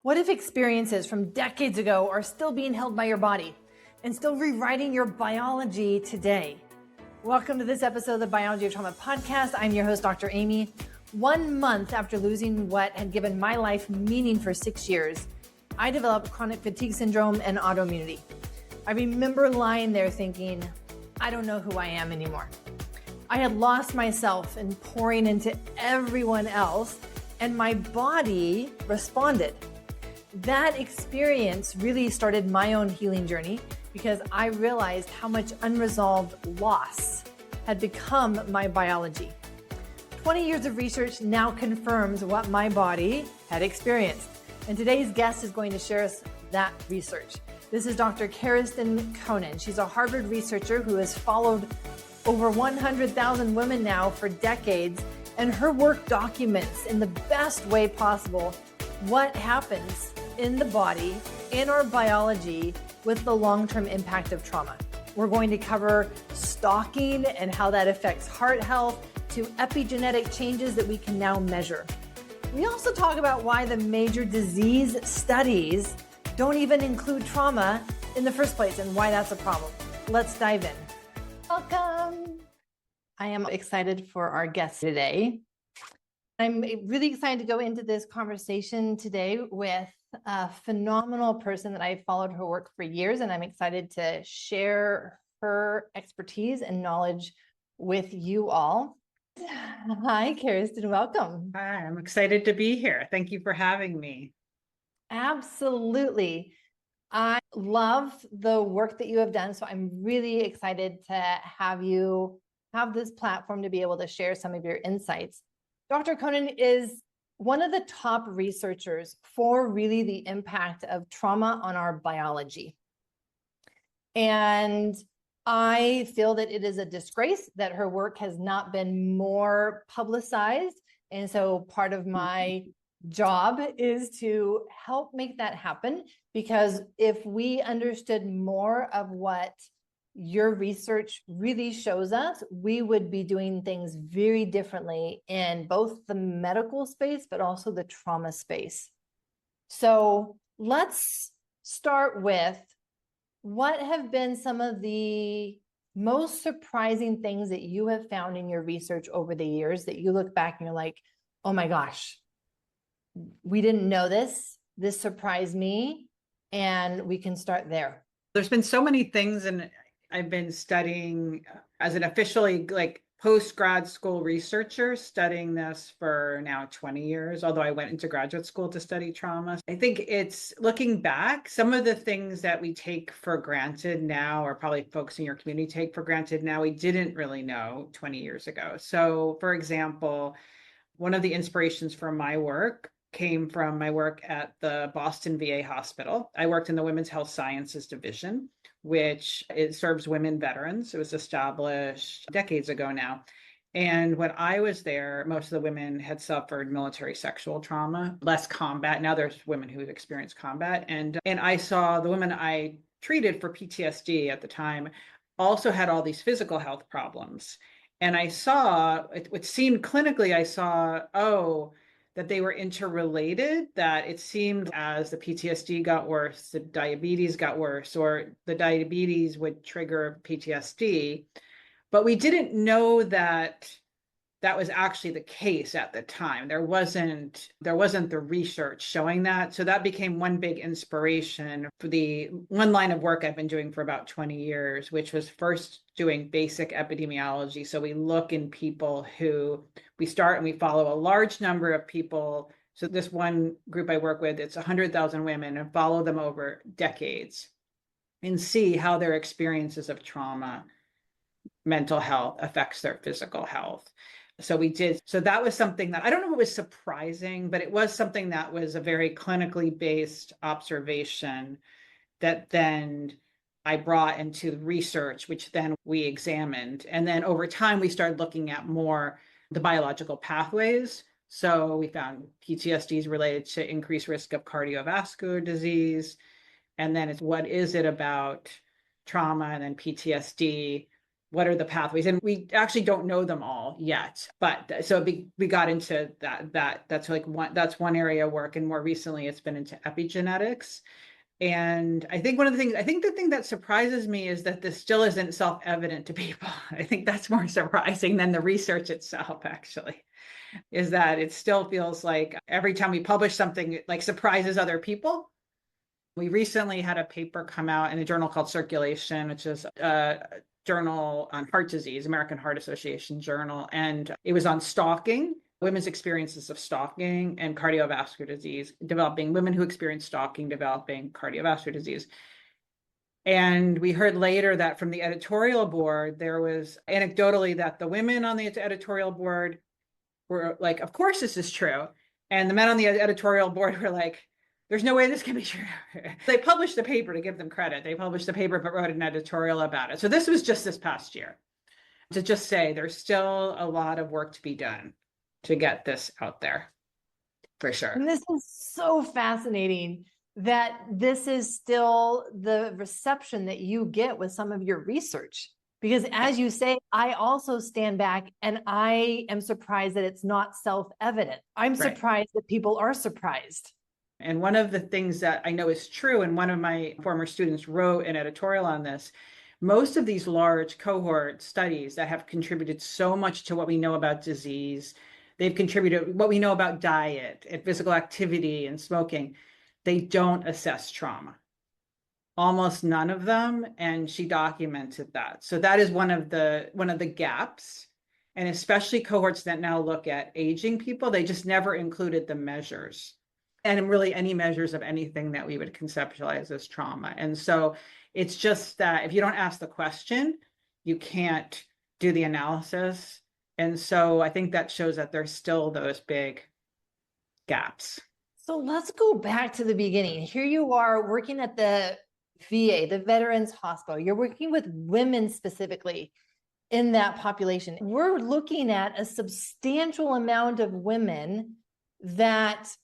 What if experiences from decades ago are still being held by your body and still rewriting your biology today? Welcome to this episode of the Biology of Trauma podcast. I'm your host, Dr. Aimie. 1 month after losing what had given my life meaning for 6 years, I developed chronic fatigue syndrome and autoimmunity. I remember lying there thinking, I don't know who I am anymore. I had lost myself in pouring into everyone else, and my body responded. That experience really started my own healing journey because I realized how much unresolved loss had become my biology. 20 years of research now confirms what my body had experienced. And today's guest is going to share us that research. This is Dr. Karestan Koenen. She's a Harvard researcher who has followed over 100,000 women now for decades, and her work documents in the best way possible what happens in the body, in our biology, with the long-term impact of trauma. We're going to cover stalking and how that affects heart health to epigenetic changes that we can now measure. We also talk about why the major disease studies don't even include trauma in the first place and why that's a problem. Let's dive in. Welcome. I am excited for our guest today. I'm really excited to go into this conversation today with a phenomenal person that I've followed her work for years, and I'm excited to share her expertise and knowledge with you all. Hi, Karestan, welcome. Hi, I'm excited to be here. Thank you for having me. Absolutely. I love the work that you have done, so I'm really excited to have you have this platform to be able to share some of your insights. Dr. Koenen is one of the top researchers for really the impact of trauma on our biology. And I feel that it is a disgrace that her work has not been more publicized. And so part of my job is to help make that happen, because if we understood more of what your research really shows us, we would be doing things very differently in both the medical space, but also the trauma space. So let's start with what have been some of the most surprising things that you have found in your research over the years that you look back and you're like, oh my gosh, we didn't know this. This surprised me. And we can start there. There's been so many things, and I've been studying as an officially post-grad school researcher, studying this for now 20 years, although I went into graduate school to study trauma. I think it's looking back, some of the things that we take for granted now, or probably folks in your community take for granted now, we didn't really know 20 years ago. So for example, one of the inspirations for my work came from my work at the Boston VA hospital. I worked in the Women's Health Sciences Division, which it serves women veterans. It was established decades ago now. And when I was there, most of the women had suffered military sexual trauma, less combat. Now there's women who have experienced combat. And I saw the women I treated for PTSD at the time also had all these physical health problems. And I saw, it seemed clinically, I saw, that they were interrelated, that it seemed as the PTSD got worse, the diabetes got worse, or the diabetes would trigger PTSD. But we didn't know that that was actually the case at the time. There wasn't the research showing that. So that became one big inspiration for the one line of work I've been doing for about 20 years, which was first doing basic epidemiology. So we look in people who we start and we follow a large number of people. So this one group I work with, it's 100,000 women, and follow them over decades and see how their experiences of trauma, mental health affects their physical health. So we did. So that was something that I don't know if it was surprising, but it was something that was a very clinically based observation that then I brought into research, which then we examined. And then over time, we started looking at more the biological pathways. So we found PTSD is related to increased risk of cardiovascular disease. And then it's what is it about trauma and then PTSD what are the pathways? And we actually don't know them all yet. But so we got into that's one area of work. And more recently, it's been into epigenetics. And I think the thing that surprises me is that this still isn't self-evident to people. I think that's more surprising than the research itself, actually, is that it still feels like every time we publish something, it like surprises other people. We recently had a paper come out in a journal called Circulation, which is a journal on heart disease, American Heart Association journal. And it was on stalking, women's experiences of stalking and cardiovascular disease, women who experience stalking, developing cardiovascular disease. And we heard later that from the editorial board, there was anecdotally that the women on the editorial board were like, of course this is true. And the men on the editorial board were like, there's no way this can be true. They published the paper, to give them credit. They published the paper, but wrote an editorial about it. So this was just this past year. To just say there's still a lot of work to be done to get this out there, for sure. And this is so fascinating that this is still the reception that you get with some of your research. Because as you say, I also stand back and I am surprised that it's not self-evident. I'm surprised that people are surprised. And one of the things that I know is true, and one of my former students wrote an editorial on this, most of these large cohort studies that have contributed so much to what we know about disease, they've contributed what we know about diet and physical activity and smoking, they don't assess trauma. Almost none of them, and she documented that. So that is one of the gaps. And especially cohorts that now look at aging people, they just never included the measures. And really any measures of anything that we would conceptualize as trauma. And so it's just that if you don't ask the question, you can't do the analysis. And so I think that shows that there's still those big gaps. So let's go back to the beginning. Here you are working at the VA, the Veterans Hospital. You're working with women specifically in that population. We're looking at a substantial amount of women that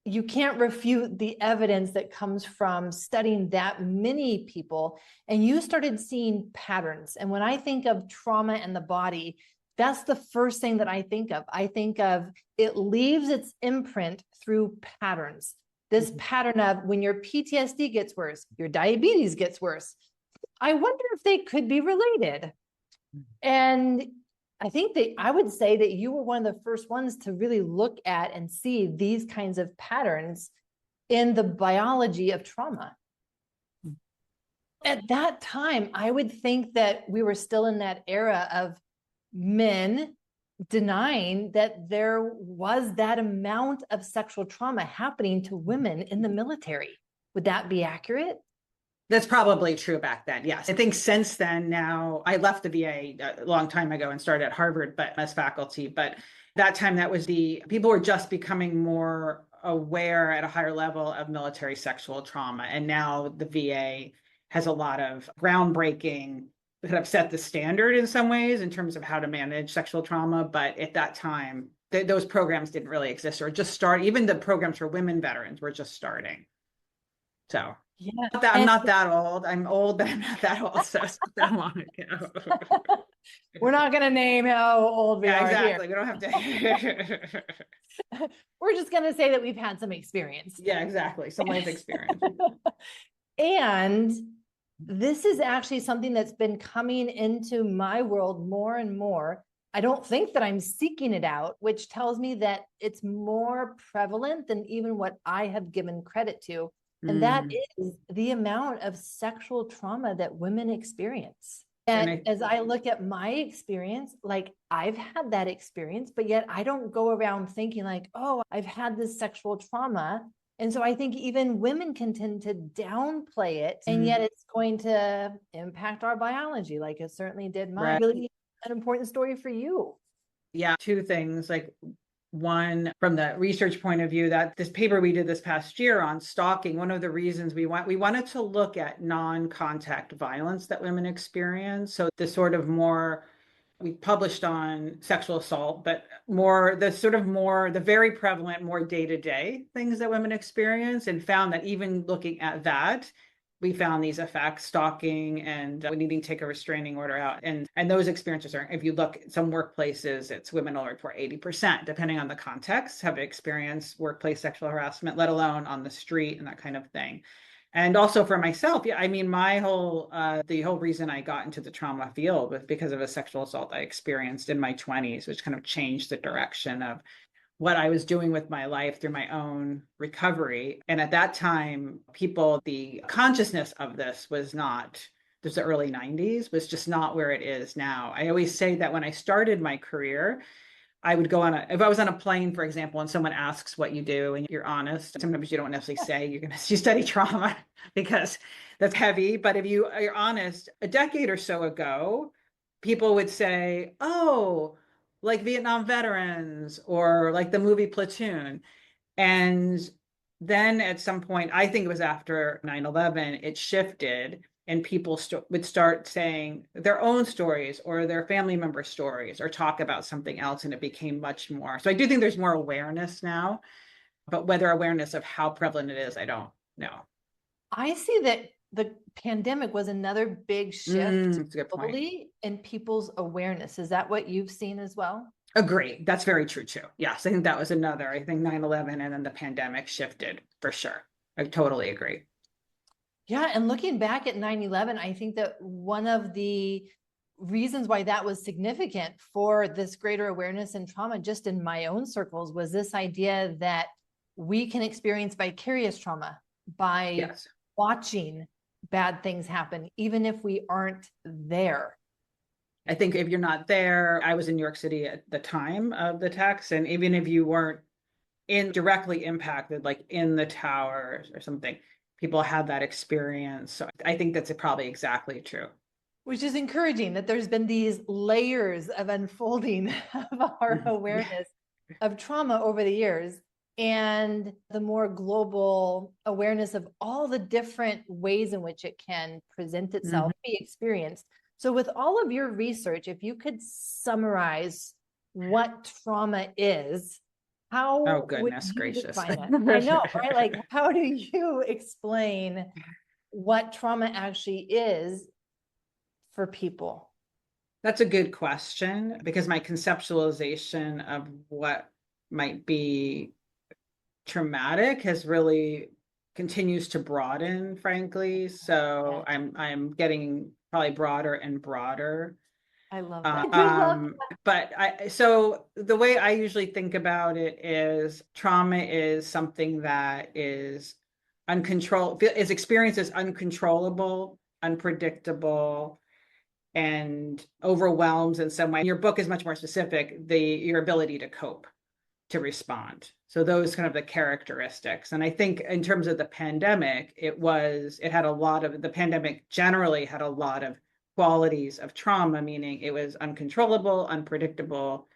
you can't refute the evidence that comes from studying that many people. And you started seeing patterns. And when I think of trauma and the body, that's the first thing that I think of. I think of it leaves its imprint through patterns. This pattern of when your PTSD gets worse, your diabetes gets worse. I wonder if they could be related. And I think that I would say that you were one of the first ones to really look at and see these kinds of patterns in the biology of trauma. At that time, I would think that we were still in that era of men denying that there was that amount of sexual trauma happening to women in the military. Would that be accurate? That's probably true back then. Yes. I think since then, now I left the VA a long time ago and started at Harvard, but as faculty, but that time people were just becoming more aware at a higher level of military sexual trauma. And now the VA has a lot of groundbreaking that have set the standard in some ways in terms of how to manage sexual trauma. But at that time, those programs didn't really exist or just start. Even the programs for women veterans were just starting. So yeah, I'm not that old. I'm old, but I'm not that old. So it's not that long ago. We're not going to name how old we are exactly. here. We don't have to. We're just going to say that we've had some experience. Yeah, exactly. Some life experience. And this is actually something that's been coming into my world more and more. I don't think that I'm seeking it out, which tells me that it's more prevalent than even what I have given credit to. And that is the amount of sexual trauma that women experience. And as I look at my experience, like I've had that experience, but yet I don't go around thinking like, oh, I've had this sexual trauma. And so I think even women can tend to downplay it, and yet it's going to impact our biology, like it certainly did mine. Really an important story for you. Yeah, two things. Like one, from the research point of view, that this paper we did this past year on stalking, one of the reasons we wanted to look at non-contact violence that women experience. So the sort of more, we published on sexual assault, but the very prevalent, more day-to-day things that women experience, and found that even looking at that, we found these effects, stalking and needing to take a restraining order out. And those experiences are, if you look at some workplaces, it's women will report 80%, depending on the context, have experienced workplace sexual harassment, let alone on the street and that kind of thing. And also for myself, yeah, I mean, the whole reason I got into the trauma field was because of a sexual assault I experienced in my 20s, which kind of changed the direction of what I was doing with my life through my own recovery. And at that time, the consciousness of this was not, there's the early 90s, was just not where it is now. I always say that when I started my career, I would go if I was on a plane, for example, and someone asks what you do and you're honest, sometimes you don't necessarily say you study trauma because that's heavy. But if you're honest, a decade or so ago, people would say, oh, like Vietnam veterans or like the movie Platoon. And then at some point, I think it was after 9/11, it shifted and people would start saying their own stories or their family member stories or talk about something else. And it became much more. So I do think there's more awareness now, but whether awareness of how prevalent it is, I don't know. I see that the pandemic was another big shift globally in people's awareness. Is that what you've seen as well? Agree. That's very true too. Yes, I think that was another. I think 9/11 and then the pandemic shifted for sure. I totally agree. Yeah, and looking back at 9/11, I think that one of the reasons why that was significant for this greater awareness and trauma, just in my own circles, was this idea that we can experience vicarious trauma by watching bad things happen, even if we aren't there. I think if you're not there, I was in New York City at the time of the attacks, and even if you weren't directly impacted, like in the towers or something, people had that experience. So I think that's probably exactly true. Which is encouraging that there's been these layers of unfolding of our awareness of trauma over the years, and the more global awareness of all the different ways in which it can present itself, be experienced. So with all of your research, if you could summarize what trauma is, how would you define it? I know, right? Like, how do you explain what trauma actually is for people? That's a good question, because my conceptualization of what might be traumatic has really continues to broaden, frankly. So I'm getting probably broader and broader. I love that. But so the way I usually think about it is trauma is something that is experienced as uncontrollable, unpredictable, and overwhelms in some way. Your book is much more specific, your ability to cope, to respond. So those kind of the characteristics. And I think in terms of the pandemic, the pandemic generally had a lot of qualities of trauma, meaning it was uncontrollable, unpredictable,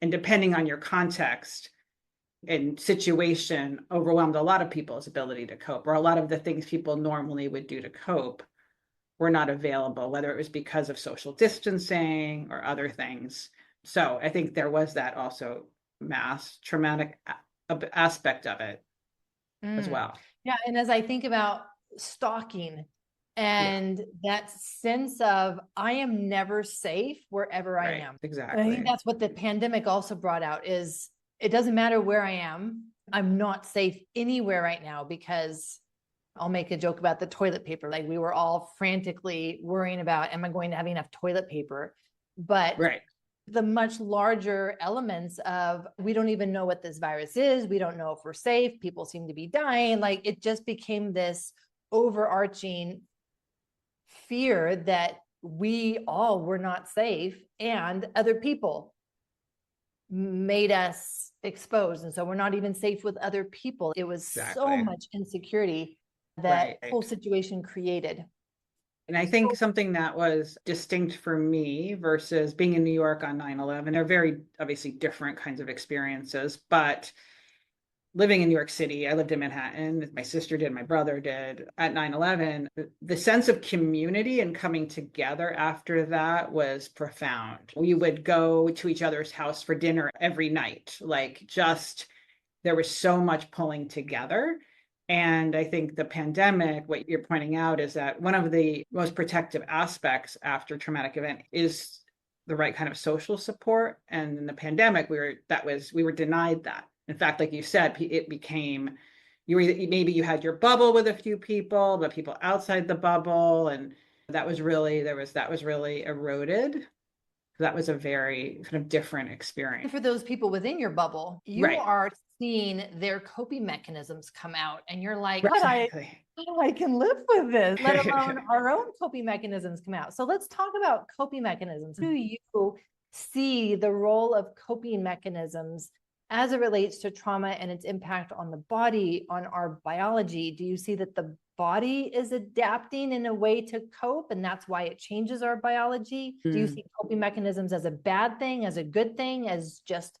and depending on your context and situation, overwhelmed a lot of people's ability to cope, or a lot of the things people normally would do to cope were not available, whether it was because of social distancing or other things. So I think there was that also mass traumatic aspect of it as well. Yeah. And as I think about stalking and that sense of, I am never safe wherever I am. Exactly. And I think that's what the pandemic also brought out, is it doesn't matter where I am. I'm not safe anywhere right now, because I'll make a joke about the toilet paper. Like, we were all frantically worrying about, am I going to have enough toilet paper? But the much larger elements of, we don't even know what this virus is. We don't know if we're safe. People seem to be dying. Like, it just became this overarching fear that we all were not safe, and other people made us exposed. And so we're not even safe with other people. It was so much insecurity that whole situation created. And I think something that was distinct for me versus being in New York on 9/11, they're very obviously different kinds of experiences, but living in New York City, I lived in Manhattan, my sister did, my brother did, at 9/11, the sense of community and coming together after that was profound. We would go to each other's house for dinner every night, there was so much pulling together. And I think the pandemic, what you're pointing out is that one of the most protective aspects after traumatic event is the right kind of social support. And in the pandemic, we were denied that. In fact, like you said, it became maybe you had your bubble with a few people, but people outside the bubble, and that was really eroded. That was a very kind of different experience. For those people within your bubble, you Right. are seeing their coping mechanisms come out, and you're like, Exactly. I can live with this, let alone our own coping mechanisms come out. So let's talk about coping mechanisms. Do you see the role of coping mechanisms as it relates to trauma and its impact on the body, on our biology? Do you see that the body is adapting in a way to cope, and that's why it changes our biology? Do you see coping mechanisms as a bad thing, as a good thing, as just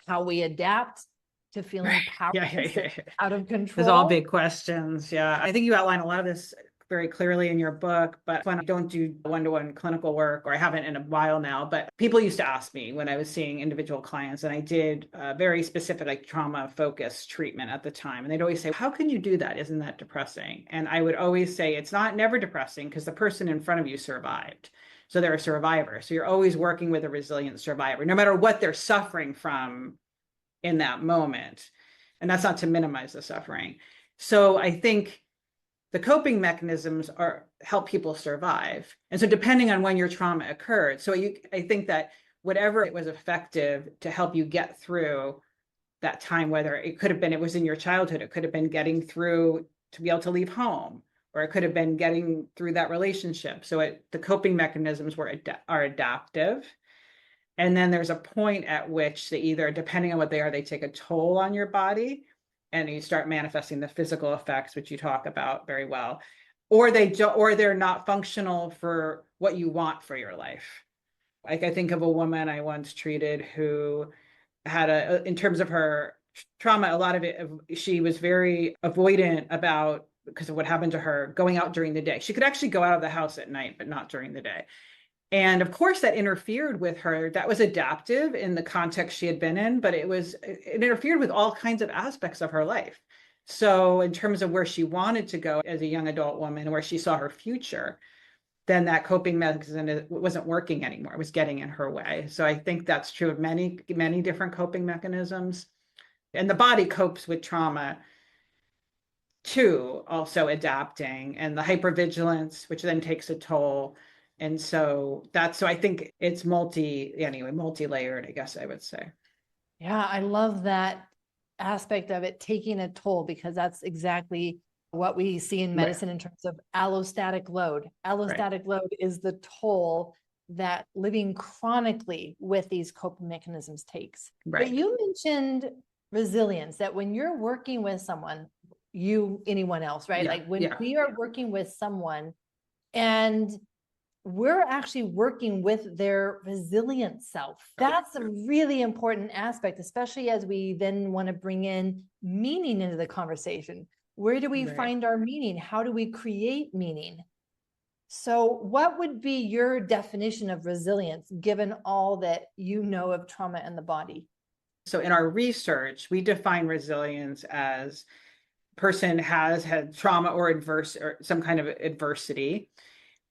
how we adapt to feeling powerless, out of control? There's all big questions. Yeah. I think you outline a lot of this very clearly in your book, but when I don't do one-to-one clinical work, or I haven't in a while now, but people used to ask me when I was seeing individual clients, and I did very specific, like trauma-focused treatment at the time. And they'd always say, how can you do that? Isn't that depressing? And I would always say, it's never depressing, because the person in front of you survived. So they're a survivor. So you're always working with a resilient survivor, no matter what they're suffering from in that moment. And that's not to minimize the suffering. So I think the coping mechanisms help people survive. And so depending on when your trauma occurred, I think that whatever it was effective to help you get through that time, whether it was in your childhood, it could have been getting through to be able to leave home, or it could have been getting through that relationship. So the coping mechanisms are adaptive. And then there's a point at which they either, depending on what they are, they take a toll on your body, and you start manifesting the physical effects, which you talk about very well, or they're not functional for what you want for your life. Like, I think of a woman I once treated who had in terms of her trauma, a lot of it, she was very avoidant about, because of what happened to her, going out during the day. She could actually go out of the house at night, but not during the day. And of course that interfered with her. That was adaptive in the context she had been in, but it interfered with all kinds of aspects of her life. So in terms of where she wanted to go as a young adult woman, where she saw her future, then that coping mechanism wasn't working anymore. It was getting in her way. So I think that's true of many, many different coping mechanisms. And the body copes with trauma too, also adapting, and the hypervigilance, which then takes a toll. And so I think it's multi-layered, I guess I would say. Yeah, I love that aspect of it taking a toll, because that's exactly what we see in medicine in terms of allostatic load. Allostatic load is the toll that living chronically with these coping mechanisms takes. But you mentioned resilience, that when you're working with someone, anyone else, right? Like when we are working with someone and we're actually working with their resilient self. That's a really important aspect, especially as we then want to bring in meaning into the conversation. Where do we find our meaning? How do we create meaning? So what would be your definition of resilience, given all that you know of trauma and the body? So in our research, we define resilience as person has had trauma or some kind of adversity,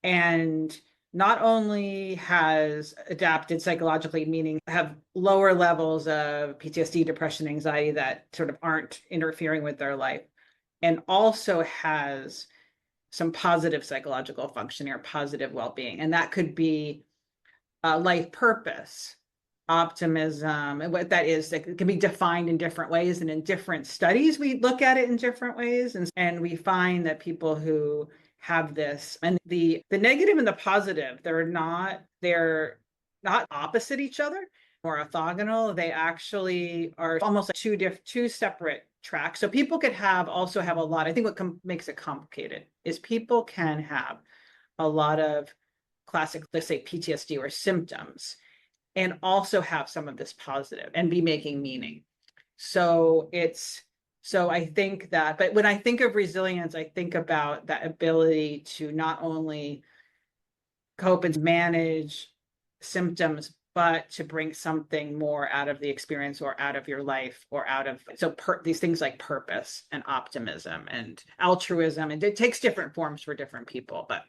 and not only has adapted psychologically, meaning have lower levels of PTSD, depression, anxiety that sort of aren't interfering with their life, and also has some positive psychological functioning or positive well-being. And that could be life purpose, optimism, and what that is, that can be defined in different ways. And in different studies, we look at it in different ways. And we find that people who have this, and the negative and the positive, they're not opposite each other or orthogonal. They actually are almost like two separate tracks. So people could also have a lot. I think what makes it complicated is people can have a lot of classic, let's say PTSD or symptoms, and also have some of this positive and be making meaning. So I think that, but when I think of resilience, I think about that ability to not only cope and manage symptoms, but to bring something more out of the experience or out of your life or out of, these things like purpose and optimism and altruism, and it takes different forms for different people, but.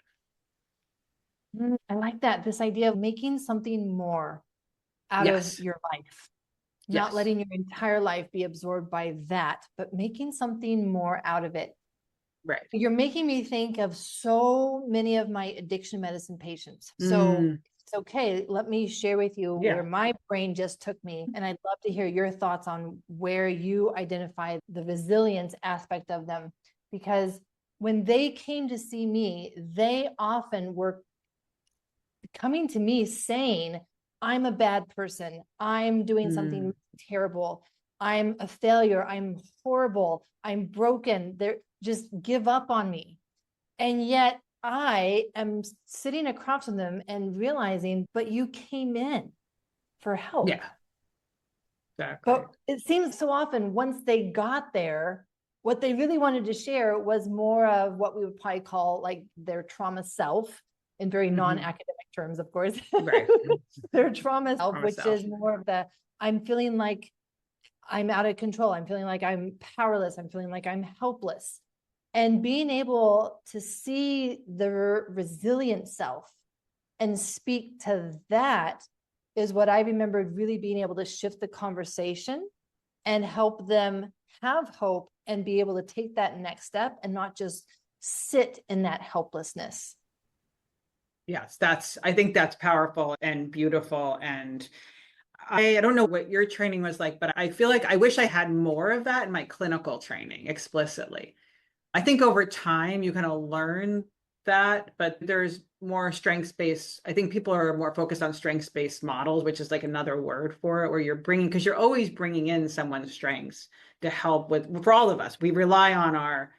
I like that. This idea of making something more out Yes. of your life, not Yes. letting your entire life be absorbed by that, but making something more out of it. Right. You're making me think of so many of my addiction medicine patients. So it's okay. Let me share with you where my brain just took me. And I'd love to hear your thoughts on where you identify the resilience aspect of them. Because when they came to see me, they often were coming to me saying, I'm a bad person. I'm doing something terrible. I'm a failure. I'm horrible. I'm broken. They're just give up on me. And yet I am sitting across from them and realizing, but you came in for help. Yeah. Exactly. But it seems so often once they got there, what they really wanted to share was more of what we would probably call like their trauma self, in very non-academic terms, of course. Right. Their trauma self, which is more of the, I'm feeling like I'm out of control. I'm feeling like I'm powerless. I'm feeling like I'm helpless. And being able to see the resilient self and speak to that is what I remembered really being able to shift the conversation and help them have hope and be able to take that next step and not just sit in that helplessness. Yes, I think that's powerful and beautiful. And I don't know what your training was like, but I feel like I wish I had more of that in my clinical training explicitly. I think over time you kind of learn that, but there's more strengths-based. I think people are more focused on strengths-based models, which is like another word for it, where because you're always bringing in someone's strengths to help for all of us. We rely on our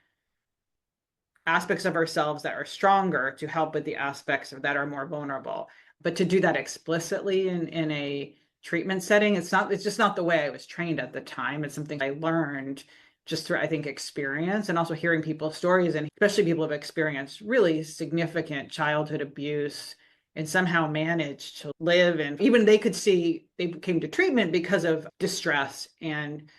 aspects of ourselves that are stronger to help with the aspects that are more vulnerable. But to do that explicitly in a treatment setting, it's just not the way I was trained at the time. It's something I learned just through, I think, experience and also hearing people's stories, and especially people who have experienced really significant childhood abuse and somehow managed to live. And even they came to treatment because of distress and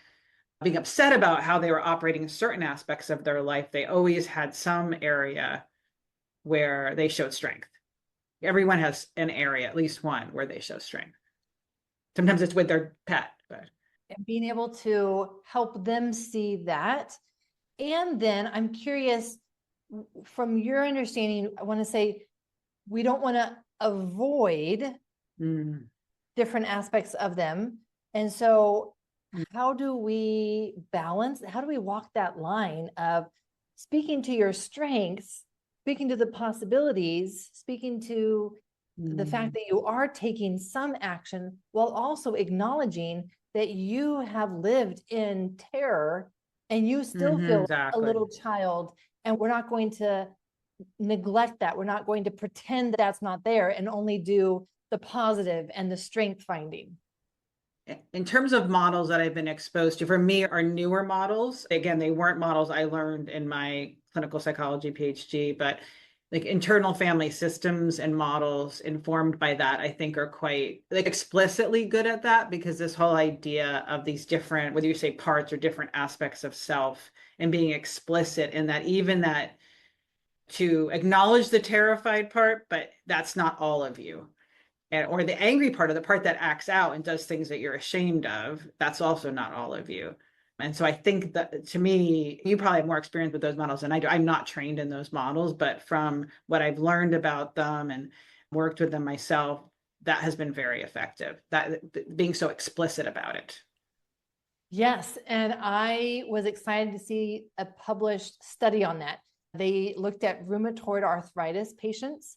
being upset about how they were operating in certain aspects of their life. They always had some area where they showed strength. Everyone has an area, at least one, where they show strength. Sometimes it's with their pet, but. And being able to help them see that. And then I'm curious, from your understanding, I want to say, we don't want to avoid different aspects of them. And so how do we walk that line of speaking to your strengths, speaking to the possibilities, speaking to the fact that you are taking some action while also acknowledging that you have lived in terror and you still feel a little child, and we're not going to neglect that. We're not going to pretend that that's not there and only do the positive and the strength finding. In terms of models that I've been exposed to, for me, are newer models. Again, they weren't models I learned in my clinical psychology PhD, but like internal family systems and models informed by that, I think are quite explicitly good at that, because this whole idea of these different, whether you say parts or different aspects of self, and being explicit in that, even that to acknowledge the terrified part, but that's not all of you. Or the angry part, of the part that acts out and does things that you're ashamed of, that's also not all of you. And so I think that, to me, you probably have more experience with those models than I do. I'm not trained in those models, but from what I've learned about them and worked with them myself, that has been very effective, that being so explicit about it. Yes. And I was excited to see a published study on that. They looked at rheumatoid arthritis patients,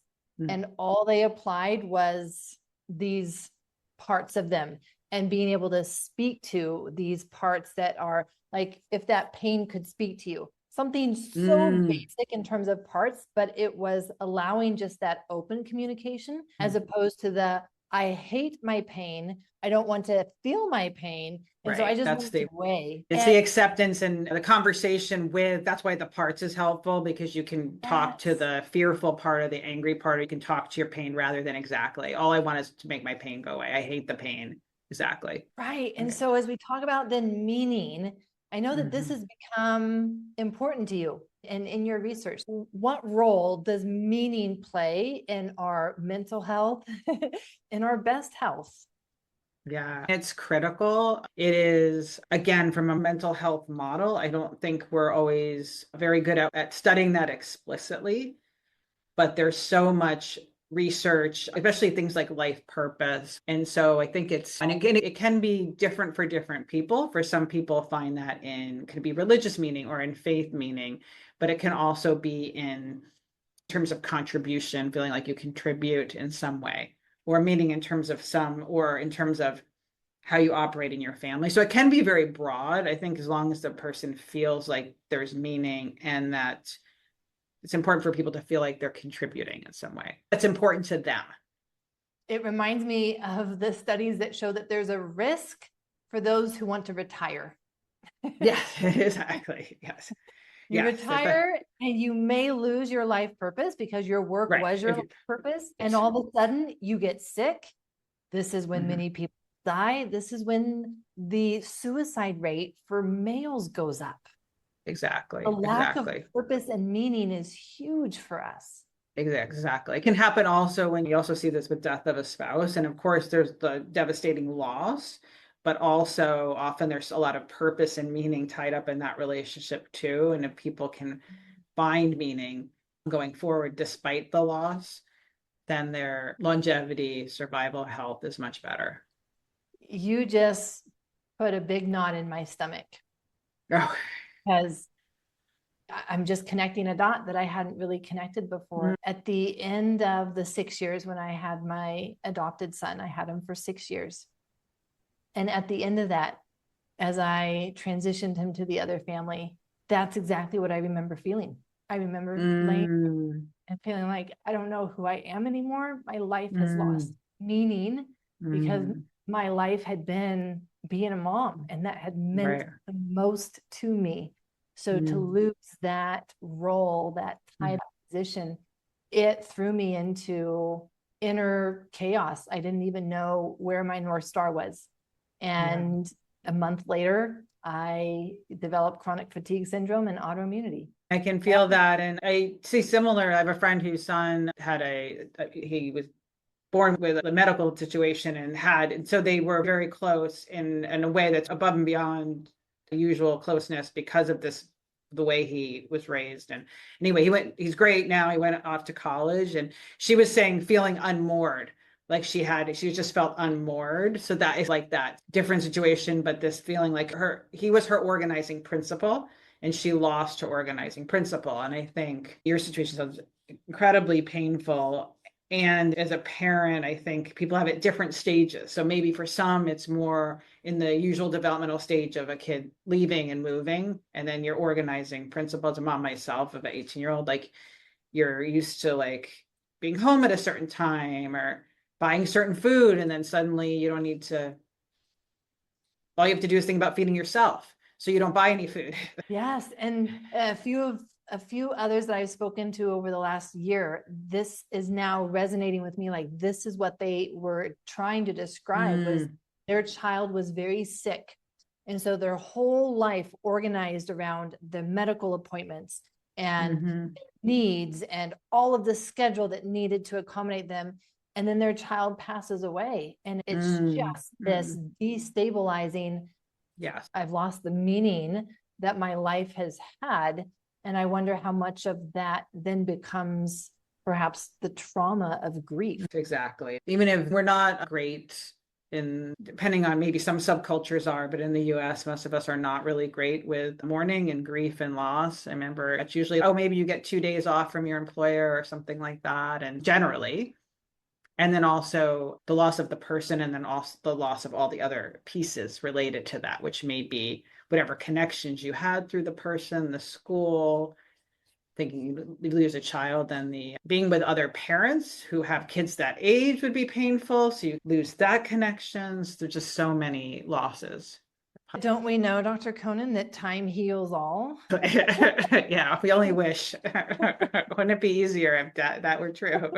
and all they applied was these parts of them, and being able to speak to these parts that are like, if that pain could speak to you, something so basic in terms of parts, but it was allowing just that open communication as opposed to I hate my pain. I don't want to feel my pain. And so I Right. just That's want it to the go away. It's the acceptance and the conversation with, that's why the parts is helpful, because you can talk to Yes. the fearful part or the angry part. You can talk to your pain rather than exactly, all I want is to make my pain go away. I hate the pain. Exactly. Right. And Okay. so as we talk about then meaning, I know that this Mhm. has become important to you and in your research. What role does meaning play in our mental health, in our best health? Yeah, it's critical. It is, again, from a mental health model, I don't think we're always very good at studying that explicitly, but there's so much research, especially things like life purpose. And so I think and again, it can be different for different people. For some people, find that could be religious meaning or in faith meaning, but it can also be in terms of contribution, feeling like you contribute in some way, or meaning in terms of or in terms of how you operate in your family. So it can be very broad. I think as long as the person feels like there's meaning and that it's important for people to feel like they're contributing in some way. That's important to them. It reminds me of the studies that show that there's a risk for those who want to retire. Yes, exactly. Yes. You Yes. retire and you may lose your life purpose because your work Right. was your life purpose. And Yes. all of a sudden you get sick. This is when Mhm. many people die. This is when the suicide rate for males goes up. The Exactly. lack of Exactly. purpose and meaning is huge for us. Exactly. It can happen also when you also see this with death of a spouse. And of course, there's the devastating loss, but also often there's a lot of purpose and meaning tied up in that relationship too. And if people can find meaning going forward despite the loss, then their longevity, survival, health is much better. You just put a big knot in my stomach Oh. because I'm just connecting a dot that I hadn't really connected before. At the end of the 6 years when I had my adopted son, I had him for 6 years. And at the end of that, as I transitioned him to the other family, that's exactly what I remember feeling. I remember laying and feeling like, I don't know who I am anymore. My life has lost meaning because my life had been being a mom, and that had meant Right. the most to me. So to lose that role, that title position, it threw me into inner chaos. I didn't even know where my North Star was. And a month later, I developed chronic fatigue syndrome and autoimmunity. I can feel that. And I see similar. I have a friend whose son he was born with a medical situation and so they were very close in a way that's above and beyond the usual closeness because of the way he was raised. And anyway, he's great now. He went off to college, and she was saying feeling unmoored, like she just felt unmoored. So that is like that different situation, but this feeling like he was her organizing principle and she lost her organizing principle. And I think your situation sounds incredibly painful. And as a parent, I think people have it at different stages. So maybe for some, it's more in the usual developmental stage of a kid leaving and moving. And then you're organizing principles. A mom myself of an 18-year-old, like you're used to like being home at a certain time or buying certain food. And then suddenly you don't need to, all you have to do is think about feeding yourself. So you don't buy any food. Yes. And a few others that I've spoken to over the last year, this is now resonating with me. Like this is what they were trying to describe was their child was very sick. And so their whole life organized around the medical appointments and needs and all of the schedule that needed to accommodate them. And then their child passes away. And it's just this destabilizing. Yes. I've lost the meaning that my life has had. And I wonder how much of that then becomes perhaps the trauma of grief. Exactly. Even if we're not great depending on, maybe some subcultures are, but in the US, most of us are not really great with mourning and grief and loss. I remember it's usually, oh, maybe you get 2 days off from your employer or something like that. And generally, and then also the loss of the person, and then also the loss of all the other pieces related to that, which may be whatever connections you had through the person, the school, thinking you lose a child, then the being with other parents who have kids that age would be painful. So you lose that connections. There's just so many losses. Don't we know, Dr. Koenen, that time heals all? Yeah, we only wish. Wouldn't it be easier if that were true?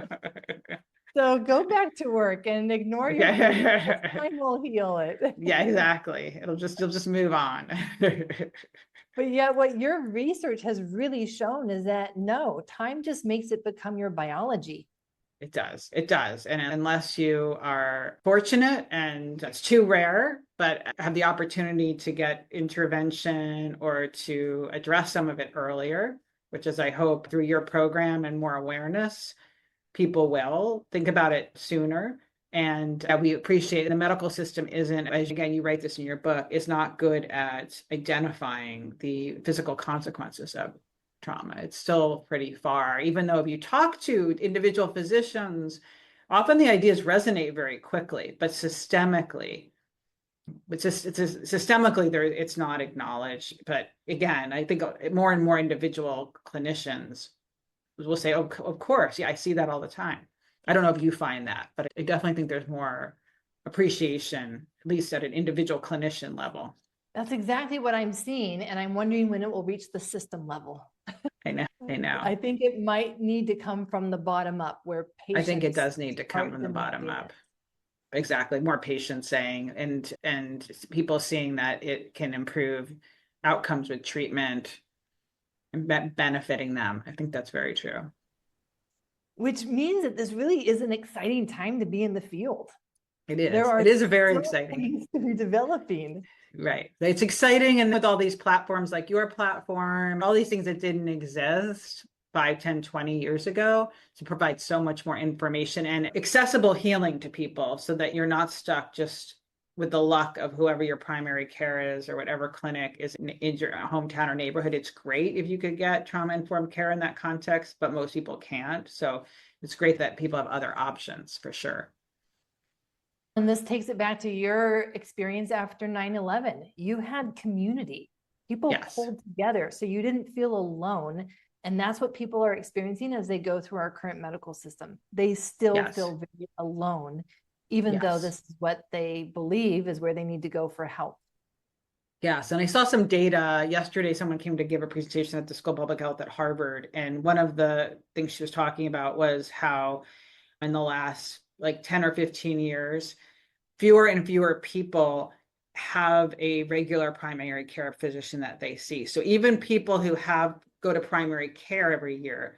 So go back to work and ignore your pain. Time will heal it. Yeah, exactly. You'll just move on. But yet what your research has really shown is that no, time just makes it become your biology. It does. It does. And unless you are fortunate, and that's too rare, but have the opportunity to get intervention or to address some of it earlier, which is, I hope, through your program and more awareness, people will think about it sooner. And we appreciate the medical system isn't, as again, you write this in your book, is not good at identifying the physical consequences of trauma. It's still pretty far, even though if you talk to individual physicians, often the ideas resonate very quickly, but systemically, it's not acknowledged. But again, I think more and more individual clinicians will say, oh, of course, yeah, I see that all the time. I don't know if you find that, but I definitely think there's more appreciation, at least at an individual clinician level. That's exactly what I'm seeing. And I'm wondering when it will reach the system level. I know. I think it might need to come from the bottom up, where patients. I think it does need to come from the bottom up. Exactly. More patients saying, and people seeing that it can improve outcomes with treatment and benefiting them. I think that's very true. Which means that this really is an exciting time to be in the field. It is. It is a very exciting things to be developing. Right. It's exciting. And with all these platforms like your platform, all these things that didn't exist 5, 10, 20 years ago, to provide so much more information and accessible healing to people so that you're not stuck just with the luck of whoever your primary care is or whatever clinic is in your hometown or neighborhood. It's great if you could get trauma-informed care in that context, but most people can't. So it's great that people have other options for sure. And this takes it back to your experience after 9/11. You had community. People pulled together, so you didn't feel alone. And that's what people are experiencing as they go through our current medical system. They still feel very alone, even though this is what they believe is where they need to go for help. Yes. And I saw some data yesterday. Someone came to give a presentation at the School of Public Health at Harvard. And one of the things she was talking about was how in the last like 10 or 15 years, fewer and fewer people have a regular primary care physician that they see. So even people who go to primary care every year,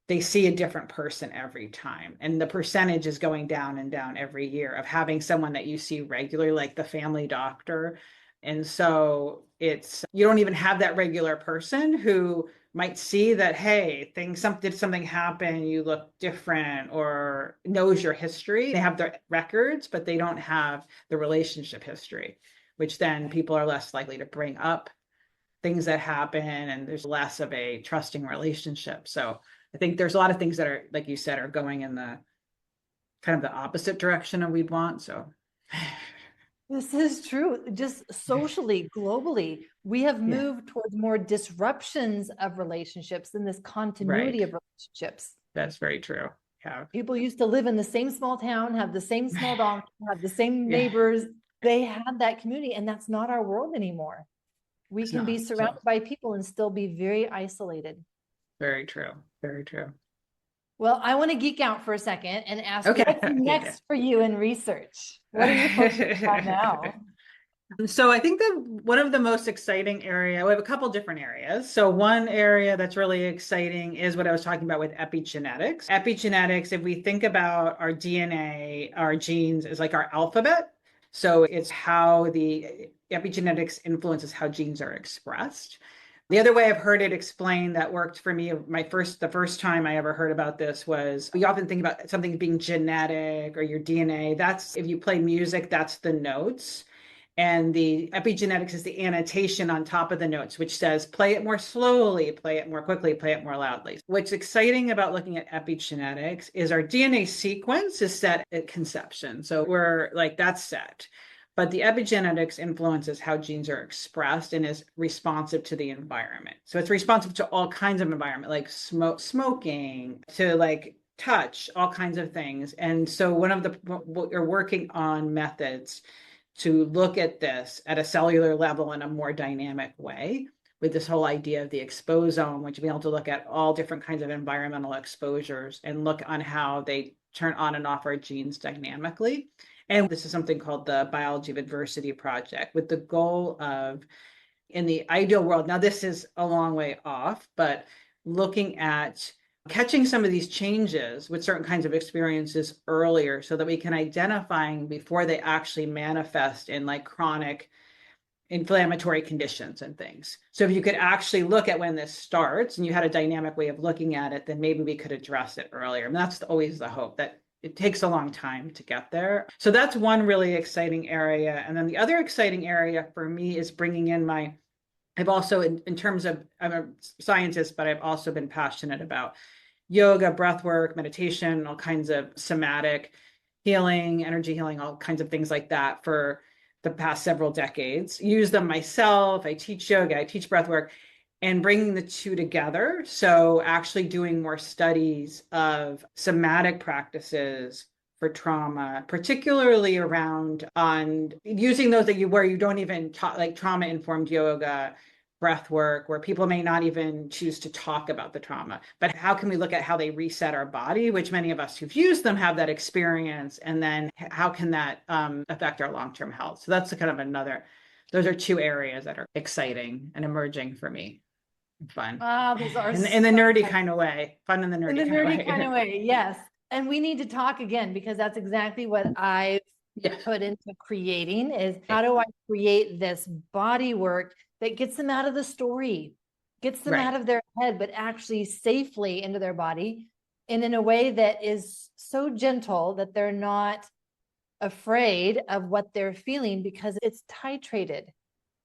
they see a different person every time. And the percentage is going down and down every year of having someone that you see regularly, like the family doctor. And so you don't even have that regular person who might see that, hey, did something happen, you look different, or knows your history. They have their records, but they don't have the relationship history, which then people are less likely to bring up things that happen, and there's less of a trusting relationship. So I think there's a lot of things that are, like you said, are going in the kind of the opposite direction of we'd want. So this is true. Just socially, globally, we have moved towards more disruptions of relationships than this continuity of relationships. That's very true. Yeah. People used to live in the same small town, have the same small doctor, have the same neighbors. They had that community, and that's not our world anymore. We can be surrounded by people and still be very isolated. Very true. Very true. Well, I want to geek out for a second and ask what's next for you in research? What are you focused on now? So I think that one of the most exciting area, we have a couple different areas. So one area that's really exciting is what I was talking about with epigenetics. Epigenetics, if we think about our DNA, our genes is like our alphabet. So it's how the epigenetics influences how genes are expressed. The other way I've heard it explained that worked for me, the first time I ever heard about this was, we often think about something being genetic or your DNA. That's, if you play music, that's the notes. And the epigenetics is the annotation on top of the notes, which says, play it more slowly, play it more quickly, play it more loudly. What's exciting about looking at epigenetics is our DNA sequence is set at conception. So we're like, that's set. but the epigenetics influences how genes are expressed and is responsive to the environment. So it's responsive to all kinds of environment, like smoking, to like touch, all kinds of things. And so what you're working on methods to look at this at a cellular level in a more dynamic way, with this whole idea of the exposome, which will be able to look at all different kinds of environmental exposures and look on how they turn on and off our genes dynamically. And this is something called the Biology of Adversity Project, with the goal of, in the ideal world, now this is a long way off, but looking at catching some of these changes with certain kinds of experiences earlier so that we can identify before they actually manifest in like chronic inflammatory conditions and things. So if you could actually look at when this starts and you had a dynamic way of looking at it, then maybe we could address it earlier. And that's always the hope, that it takes a long time to get there. So that's one really exciting area. And then the other exciting area for me is bringing in I've also, in terms of, I'm a scientist, but I've also been passionate about yoga, breathwork, meditation, all kinds of somatic healing, energy healing, all kinds of things like that for the past several decades. Use them myself. I teach yoga, I teach breathwork, and bringing the two together. So actually doing more studies of somatic practices for trauma, particularly around on using those where you don't even talk, like trauma-informed yoga, breath work, where people may not even choose to talk about the trauma, but how can we look at how they reset our body, which many of us who've used them have that experience, and then how can that affect our long-term health? So that's kind of those are two areas that are exciting and emerging for me. Fun. These are in the nerdy kind of way. Fun in the nerdy kind of way. Yes. And we need to talk again, because that's exactly what I've put into creating, is how do I create this body work that gets them out of the story, gets them out of their head, but actually safely into their body, and in a way that is so gentle that they're not afraid of what they're feeling, because it's titrated.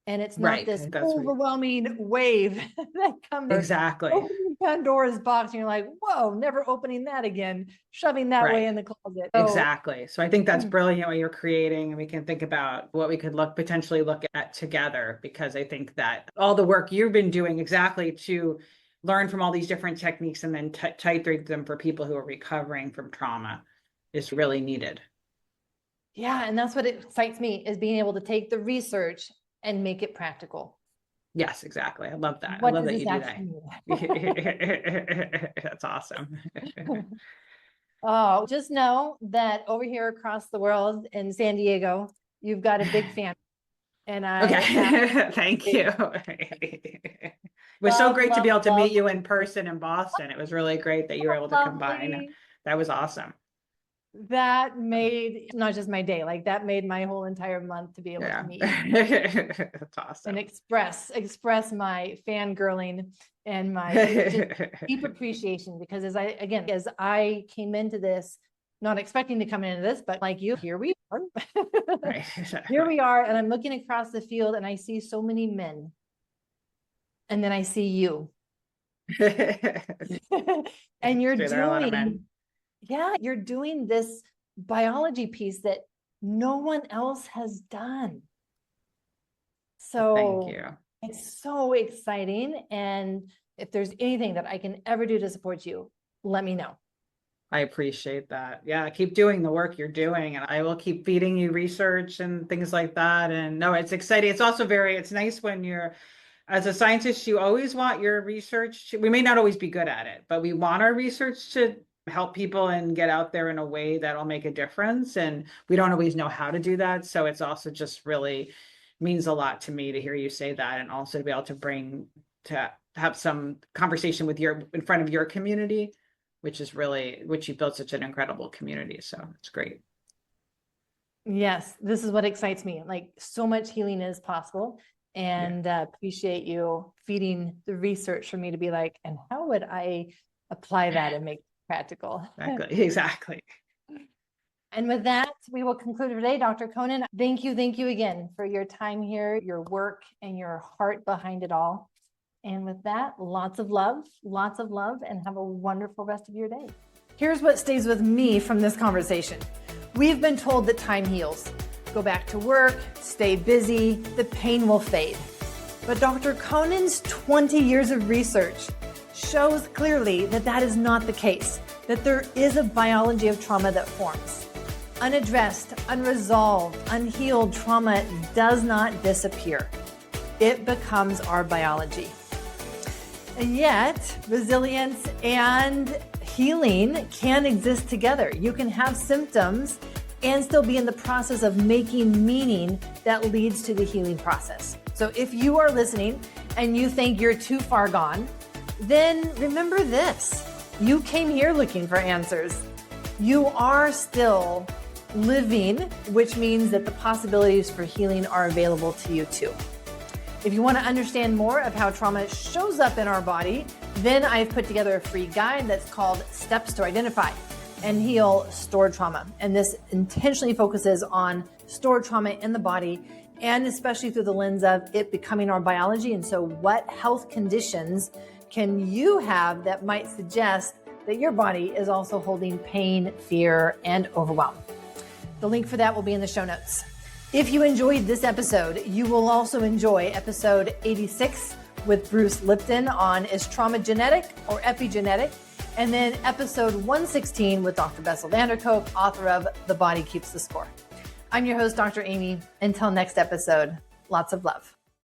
And it's not this overwhelming wave that comes. Exactly. Opening Pandora's box, and you're like, whoa, never opening that again, shoving that way in the closet. Exactly. So I think that's brilliant what you're creating. And we can think about what we could potentially look at together, because I think that all the work you've been doing exactly to learn from all these different techniques and then titrate them for people who are recovering from trauma is really needed. Yeah. And that's what excites me, is being able to take the research and make it practical. Yes, exactly. I love that. What I love that you do that. That's awesome. Oh, just know that over here across the world in San Diego, you've got a big fan. And thank you. It was so great to be able to meet you in person in Boston. It was really great that you were able to combine. That was awesome. That made not just my day, like that made my whole entire month to be able to meet you. That's awesome. And express my fangirling and my deep appreciation, because as I came into this, not expecting to come into this, but like you, here we are. Here we are. And I'm looking across the field and I see so many men. And then I see you. And you're doing this biology piece that no one else has done. So thank you. It's so exciting. And if there's anything that I can ever do to support you, let me know. I appreciate that. Yeah, keep doing the work you're doing, and I will keep feeding you research and things like that. And no, it's exciting. It's also it's nice when you're, as a scientist, you always want your research. We may not always be good at it, but we want our research to help people and get out there in a way that'll make a difference. And we don't always know how to do that. So it's also just really means a lot to me to hear you say that, and also to be able to have some conversation in front of your community, which you built such an incredible community. So it's great. Yes, this is what excites me. Like, so much healing is possible, and appreciate you feeding the research for me to be like, and how would I apply that and make it practical? Exactly. And with that, we will conclude today. Dr. Koenen, thank you again for your time here, your work, and your heart behind it all. And with that, lots of love, and have a wonderful rest of your day. Here's what stays with me from this conversation. We've been told that time heals, go back to work, stay busy, the pain will fade. But Dr. Koenen's 20 years of research shows clearly that that is not the case, that there is a biology of trauma that forms. Unaddressed, unresolved, unhealed trauma does not disappear. It becomes our biology. And yet, resilience and healing can exist together. You can have symptoms and still be in the process of making meaning that leads to the healing process. So if you are listening and you think you're too far gone, then remember this. You came here looking for answers. You are still living, which means that the possibilities for healing are available to you too. If you want to understand more of how trauma shows up in our body, then I've put together a free guide that's called Steps to Identify and Heal Stored Trauma. And this intentionally focuses on stored trauma in the body, and especially through the lens of it becoming our biology. And so what health conditions can you have that might suggest that your body is also holding pain, fear, and overwhelm? The link for that will be in the show notes. If you enjoyed this episode, you will also enjoy episode 86 with Bruce Lipton on Is Trauma Genetic or Epigenetic? And then episode 116 with Dr. Bessel van der Kolk, author of The Body Keeps the Score. I'm your host, Dr. Aimie. Until next episode, lots of love.